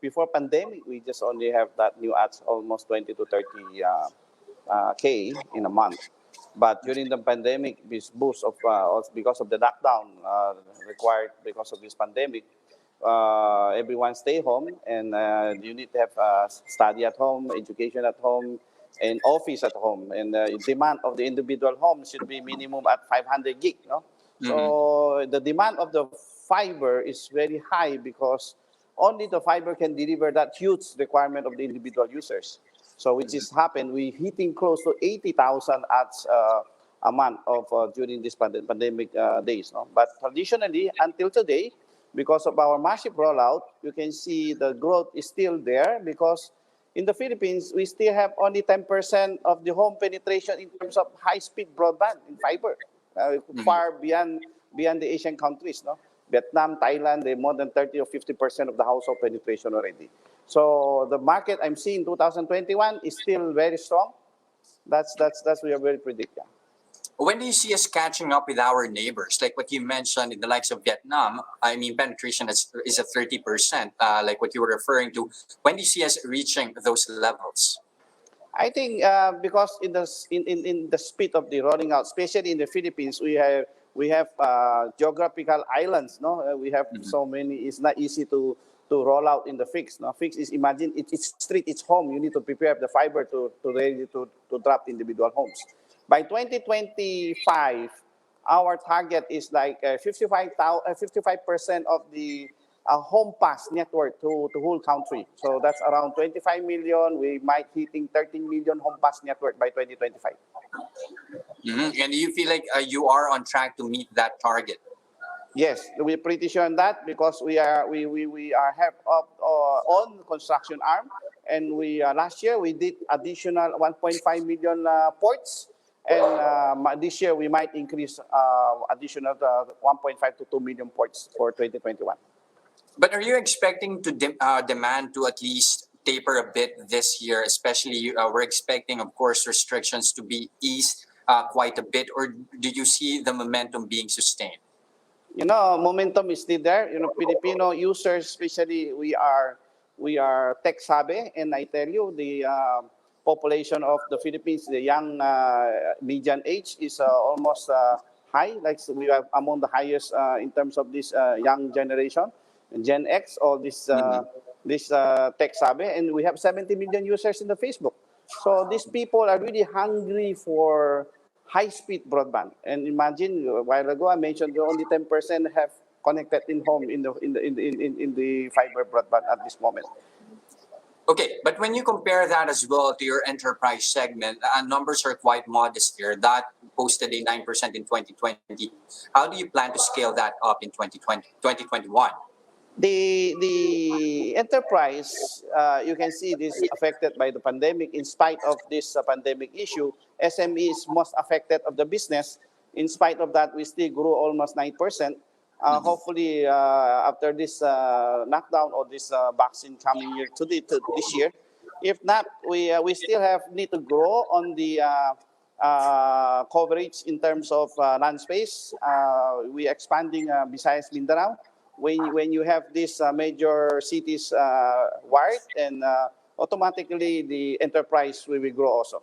before pandemic, we just only have that new ads almost 20 to 30 K in a month. But during the pandemic, this boost of also because of the lockdown required because of this pandemic, everyone stay home, and you need to have study at home, education at home, and office at home. And demand of the individual home should be minimum at 500 gig. No, so the demand of the fiber is very high because only the fiber can deliver that huge requirement of the individual users. So which is happened, we hitting close to 80,000 ads a month of during this pandemic days. No? But traditionally, until today, because of our massive rollout, you can see the growth is still there because in the Philippines, we still have only 10% of the home penetration in terms of high-speed broadband in fiber, far beyond the Asian countries. No? Vietnam, Thailand, they more than 30 or 50% of the household penetration already. So the market I'm seeing 2021 is still very strong. That's we are very predicting. When do you see us catching up with our neighbors? Like what you mentioned in the likes of Vietnam, I mean, penetration is at 30%, like what you were referring to. When do you see us reaching those levels? I think because in the speed of the rolling out, especially in the Philippines, we have geographical islands. No, we have so many. It's not easy to roll out in the fixed. No, fixed is imagine it's street, it's home. You need to prepare the fiber to ready to drop individual homes. By 2025, our target is like 55% of the home pass network to whole country. So that's around 25 million. We might hitting 13 million home pass network by 2025. And do you feel like you are on track to meet that target? Yes, we're pretty sure on that because we are have own construction arm, and we last year we did additional 1.5 million ports, and this year we might increase additional 1.5 to 2 million ports for 2021. But are you expecting to demand to at least taper a bit this year? Especially, we're expecting, of course, restrictions to be eased quite a bit, or do you see the momentum being sustained? You know, momentum is still there. You know, Filipino users, especially, we are tech savvy, and I tell you, the population of the Philippines, the young median age is almost high. Like we are among the highest in terms of this young generation, Gen X, or this tech savvy, and we have 70 million users in the Facebook. So these people are really hungry for high-speed broadband. And imagine a while ago I mentioned only 10% have connected in home in the fiber broadband at this moment. Okay, but when you compare that as well to your enterprise segment, numbers are quite modest here. That posted a 9% in 2020. How do you plan to scale that up in 2021? The enterprise, you can see this affected by the pandemic. In spite of this pandemic issue, SME is most affected of the business. In spite of that, we still grew almost 9%. Hopefully, after this knockdown or this vaccine coming here to this year, if not, we still need to grow on the coverage in terms of land space. We expanding besides Mindanao. When you have these major cities wired, and automatically the enterprise will grow also.